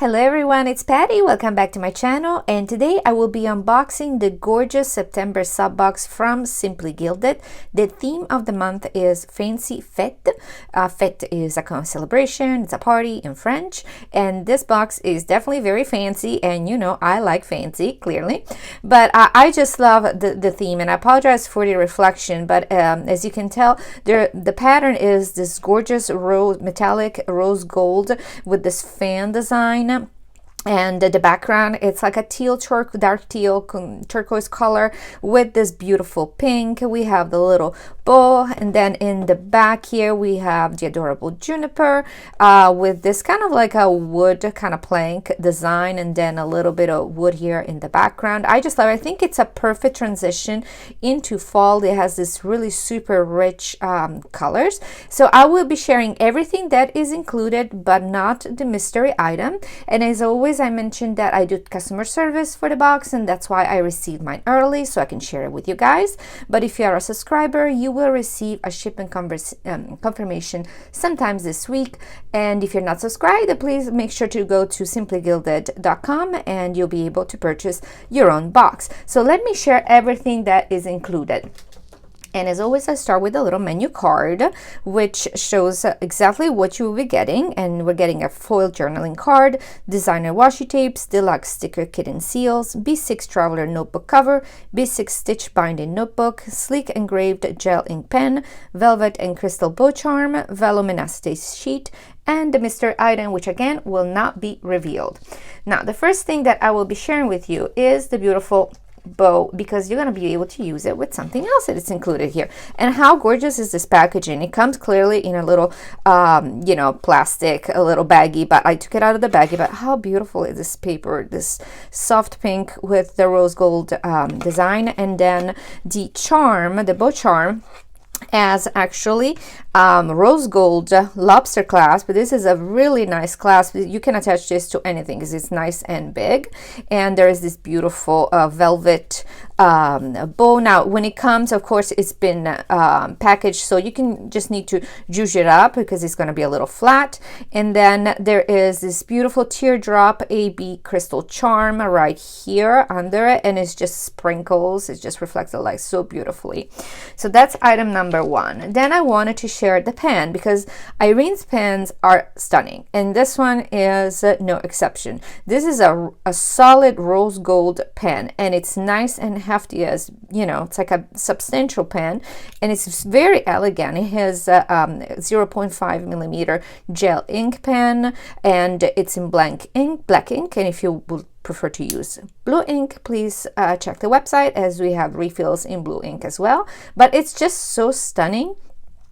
Hello everyone, it's Patty. Welcome back to my channel, and today I will be unboxing the gorgeous September sub box from Simply Gilded. The theme of the month is Fancy Fete. Fete is a celebration, it's a party in French, and this box is definitely very fancy, and you know I like fancy, clearly. But I just love the theme, and I apologize for the reflection, but as you can tell, the pattern is this gorgeous metallic rose gold with this fan design. And the background, it's like a teal, dark teal, turquoise color with this beautiful pink. We have the little bow, and then in the back here we have the adorable juniper with this kind of like a wood kind of plank design, and then a little bit of wood here in the background. I just love it. I think it's a perfect transition into fall. It has this really super rich colors. So I will be sharing everything that is included, but not the mystery item. And as always, I mentioned that I do customer service for the box, and that's why I received mine early so I can share it with you guys. But if you are a subscriber, you will receive a shipping confirmation sometimes this week. And if you're not subscribed, please make sure to go to simplygilded.com and you'll be able to purchase your own box. So let me share everything that is included. And as always, I start with a little menu card, which shows exactly what you will be getting. And we're getting a foil journaling card, designer washi tapes, deluxe sticker kit and seals, B6 traveler notebook cover, B6 stitch binding notebook, sleek engraved gel ink pen, velvet and crystal bow charm, vellum and acetate sheet, and the mystery item, which again will not be revealed. Now, the first thing that I will be sharing with you is the beautiful bow, because you're going to be able to use it with something else that is included here. And how gorgeous is this packaging? It comes clearly in a little you know, plastic, a little baggie, but I took it out of the baggie. But how beautiful is this paper, this soft pink with the rose gold design, and then the charm, the bow charm, as actually rose gold lobster clasp. But this is a really nice clasp. You can attach this to anything because it's nice and big. And there is this beautiful velvet bow. Now when it comes, of course, it's been packaged, so you can just need to juice it up because it's going to be a little flat. And then there is this beautiful teardrop AB crystal charm right here under it, and it's just sprinkles. It just reflects the light so beautifully. So that's item number one. Then I wanted to share the pen because Irene's pens are stunning, and this one is no exception. This is a solid rose gold pen, and it's nice and hefty, as you know, it's like a substantial pen, and it's very elegant. It has 0.5 millimeter gel ink pen, and it's in black ink. And if you would prefer to use blue ink, please check the website, as we have refills in blue ink as well. But it's just so stunning.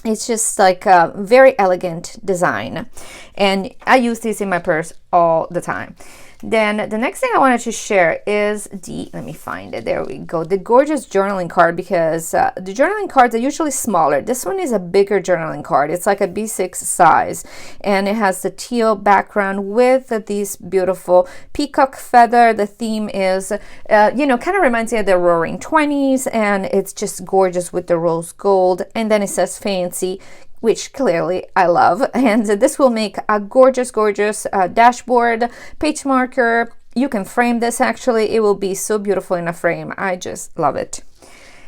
It's just like a very elegant design, and I use this in my purse all the time. Then the next thing I wanted to share is let me find it, there we go, the gorgeous journaling card, because the journaling cards are usually smaller. This one is a bigger journaling card. It's like a B6 size, and it has the teal background with this beautiful peacock feather. The theme is, you know, kind of reminds me of the Roaring 20s, and it's just gorgeous with the rose gold. And then it says fancy, which clearly I love, and this will make a gorgeous dashboard, page marker. You can frame this. Actually, it will be so beautiful in a frame. I just love it.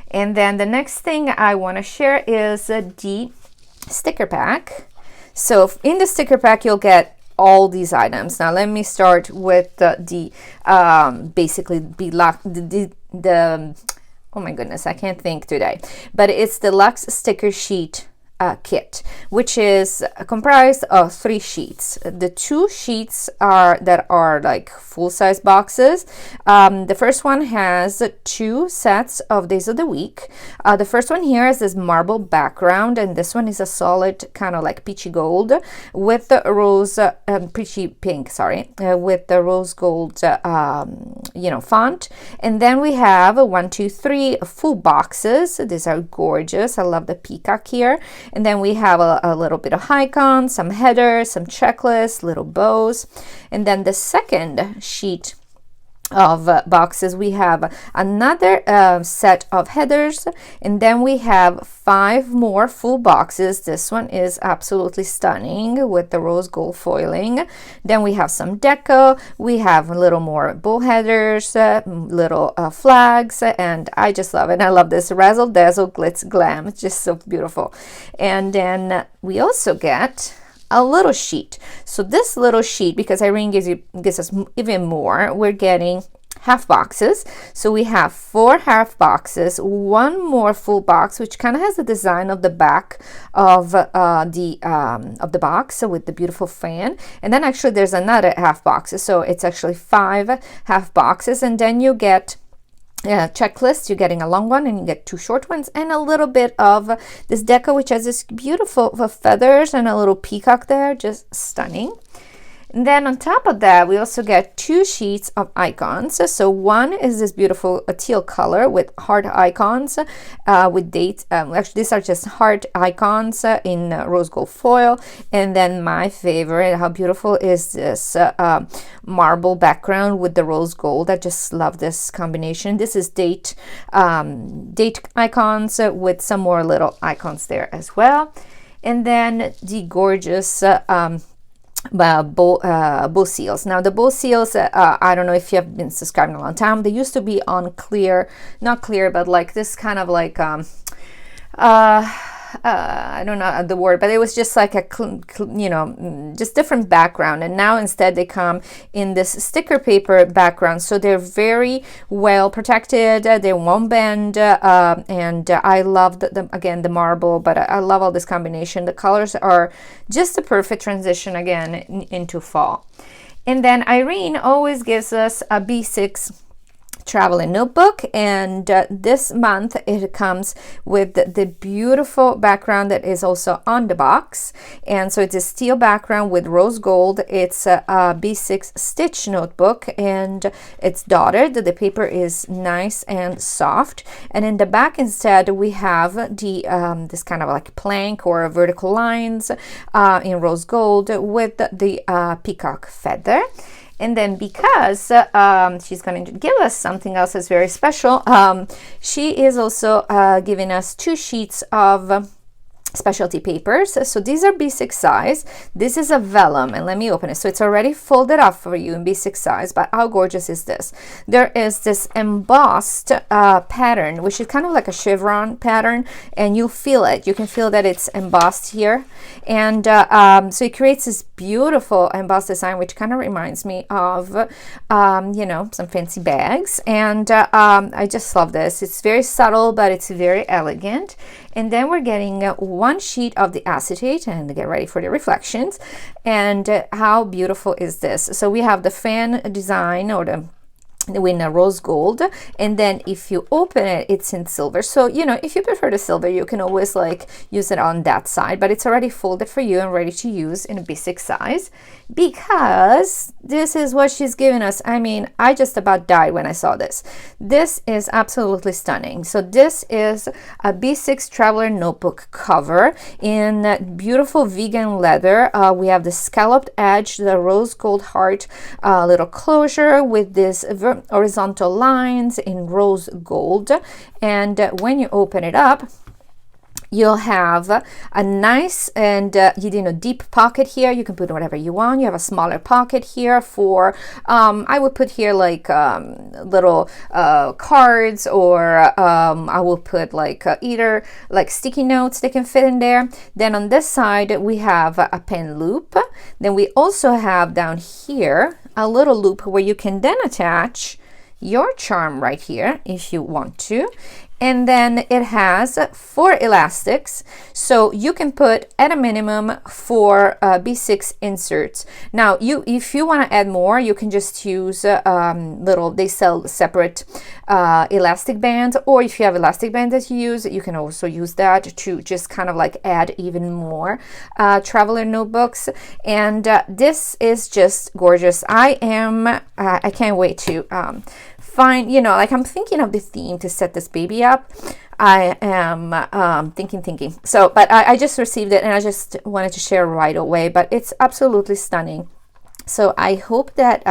And then the next thing I want to share is the sticker pack. So in the sticker pack, you'll get all these items. Now let me start with the basically the oh my goodness, I can't think today, but it's the Deluxe sticker sheet kit, which is comprised of 3 sheets. The 2 sheets are like full-size boxes. The first one has 2 sets of days of the week. The first one here is this marble background, and this one is a solid kind of like peachy gold with the rose peachy pink, sorry, with the rose gold you know, font. And then we have 1, 2, 3 full boxes. These are gorgeous. I love the peacock here. And then we have a little bit of icons, some headers, some checklists, little bows. And then the second sheet of boxes. We have another set of headers, and then we have 5 more full boxes. This one is absolutely stunning with the rose gold foiling. Then we have some deco, we have a little more bow headers, little flags, and I just love it. I love this razzle dazzle glitz glam. It's just so beautiful. And then we also get a little sheet. So this little sheet, because Irene gives us even more, we're getting half boxes. So we have 4 half boxes, 1 more full box, which kind of has the design of the back of the box, so with the beautiful fan. And then actually there's another half box, so it's actually 5 half boxes. And then you get checklist. You're getting a long one and you get 2 short ones, and a little bit of this deco, which has this beautiful feathers and a little peacock there, just stunning. And then on top of that, we also get 2 sheets of icons. So one is this beautiful teal color with heart icons with dates. Actually, these are just heart icons in rose gold foil. And then my favorite, how beautiful is this marble background with the rose gold. I just love this combination. This is date icons with some more little icons there as well. And then the gorgeous bow seals. Now the bow seals, I don't know if you have been subscribing a long time. They used to be on clear, not clear, but like this kind of like I don't know the word, but it was just like a just different background. And now instead they come in this sticker paper background, so they're very well protected, they won't bend, and I love again the marble, but I love all this combination. The colors are just a perfect transition again into fall. And then Irene always gives us a B6 traveling notebook, and this month it comes with the beautiful background that is also on the box. And so it's a steel background with rose gold. It's a B6 stitch notebook, and it's dotted. The paper is nice and soft, and in the back instead we have the this kind of like plank or vertical lines in rose gold with the peacock feather. And then because she's going to give us something else that's very special, she is also giving us 2 sheets of specialty papers. So these are B6 size. This is a vellum, and let me open it. So it's already folded up for you in B6 size, but how gorgeous is this? There is this embossed pattern, which is kind of like a chevron pattern, and you feel it. You can feel that it's embossed here. And so it creates this beautiful embossed design, which kind of reminds me of, some fancy bags. And I just love this. It's very subtle, but it's very elegant. And then we're getting 1 sheet of the acetate, and get ready for the reflections. And how beautiful is this? So we have the fan design, or the in a rose gold, and then if you open it, it's in silver. So if you prefer the silver, you can always like use it on that side, but it's already folded for you and ready to use in a B6 size, because this is what she's giving us. I mean, I just about died when I saw this. This is absolutely stunning. So this is a B6 traveler notebook cover in beautiful vegan leather. We have the scalloped edge, the rose gold heart little closure with this horizontal lines in rose gold. And when you open it up, you'll have a nice and deep pocket here. You can put whatever you want. You have a smaller pocket here for I would put here like little cards, or I will put like either like sticky notes that can fit in there. Then on this side we have a pen loop. Then we also have down here a little loop where you can then attach your charm right here if you want to. And then it has 4 elastics, so you can put at a minimum 4 B6 inserts. Now if you want to add more, you can just use they sell separate elastic bands, or if you have elastic bands that you use, you can also use that to just kind of like add even more traveler notebooks. And this is just gorgeous. I can't wait to find, I'm thinking of the theme to set this baby up. I am thinking. So, but I just received it, and I just wanted to share right away. But it's absolutely stunning. So I hope that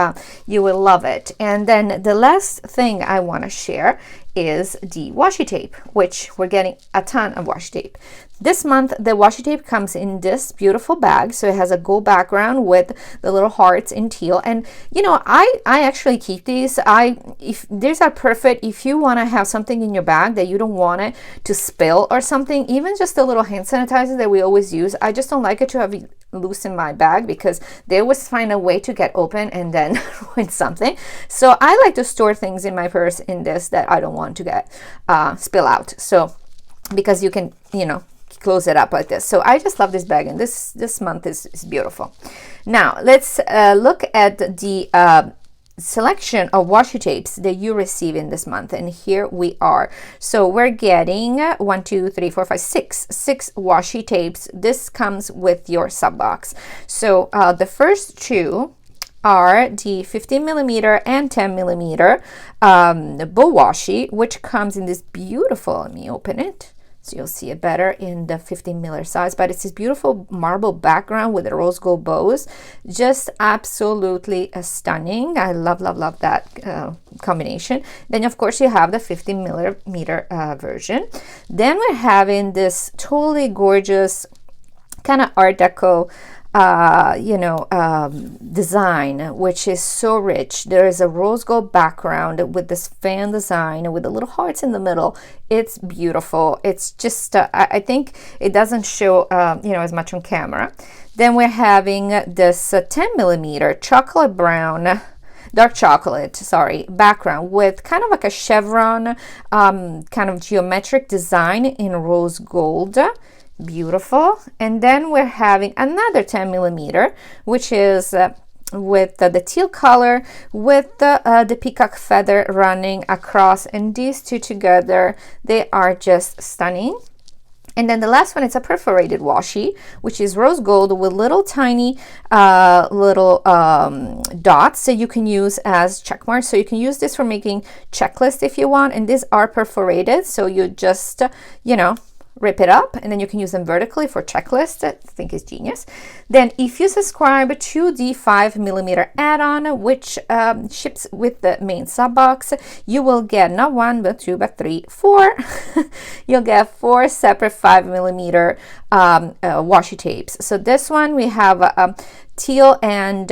you will love it. And then the last thing I want to share is the washi tape, which we're getting a ton of washi tape. This month, the washi tape comes in this beautiful bag. So it has a gold background with the little hearts in teal. And you know, I actually keep these. If these are perfect if you want to have something in your bag that you don't want it to spill or something, even just the little hand sanitizer that we always use. I just don't like it to have loose in my bag because they always find a way to get open and then ruin something. So I like to store things in my purse in this that I don't want to get spill out. So because you can, you know, close it up like this. So I just love this bag, and this month is beautiful. Now let's look at the selection of washi tapes that you receive in this month, and here we are. So we're getting 6 washi tapes. This comes with your sub box. So the first two are the 15 millimeter and 10 millimeter bow washi, which comes in this beautiful, let me open it so you'll see it better, in the 15 miller size, but it's this beautiful marble background with the rose gold bows. Just absolutely stunning. I love that combination. Then of course you have the 15 millimeter version. Then we're having this totally gorgeous kind of art deco design, which is so rich. There is a rose gold background with this fan design with the little hearts in the middle. It's beautiful. It's just I think it doesn't show as much on camera. Then we're having this 10 millimeter chocolate brown, dark chocolate, background with kind of like a chevron kind of geometric design in rose gold. Beautiful. And then we're having another 10 millimeter, which is with the teal color with the peacock feather running across, and these two together, they are just stunning. And then the last one is a perforated washi, which is rose gold with little tiny dots that you can use as check marks. So you can use this for making checklists if you want, and these are perforated, so you just rip it up, and then you can use them vertically for checklists. I think is genius. Then if you subscribe to the 5 millimeter add-on, which ships with the main sub box, you will get not one but two but three, four you'll get 4 separate 5 millimeter washi tapes. So this one we have teal and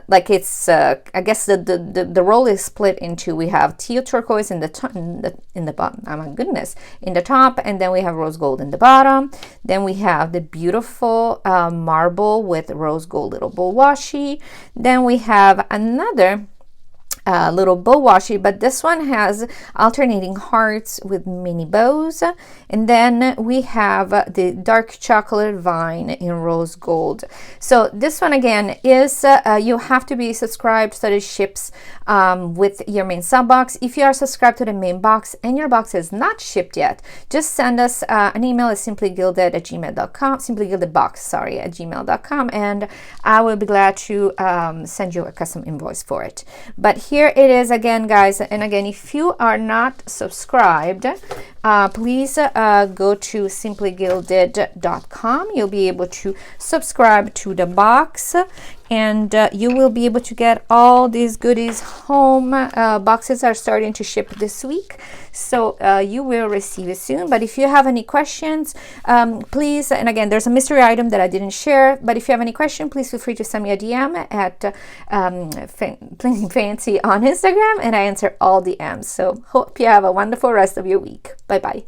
like it's I guess the roll is split into, we have teal turquoise in the bottom, oh my goodness, in the top, and then we have rose gold in the bottom. Then we have the beautiful marble with rose gold little bow washi. Then we have another little bow washi, but this one has alternating hearts with mini bows. And then we have the dark chocolate vine in rose gold. So this one again is you have to be subscribed so it ships with your main sub box. If you are subscribed to the main box and your box is not shipped yet, just send us an email at simplygilded@gmail.com, simplygildedbox@gmail.com, and I will be glad to send you a custom invoice for it. But here it is again, guys. And again, if you are not subscribed, please go to simplygilded.com. You'll be able to subscribe to the box, and you will be able to get all these goodies home. Boxes are starting to ship this week, so you will receive it soon. But if you have any questions, please, and again, there's a mystery item that I didn't share, but if you have any question, please feel free to send me a DM at PlanningFancy on Instagram, and I answer all DMs. So hope you have a wonderful rest of your week. Bye bye.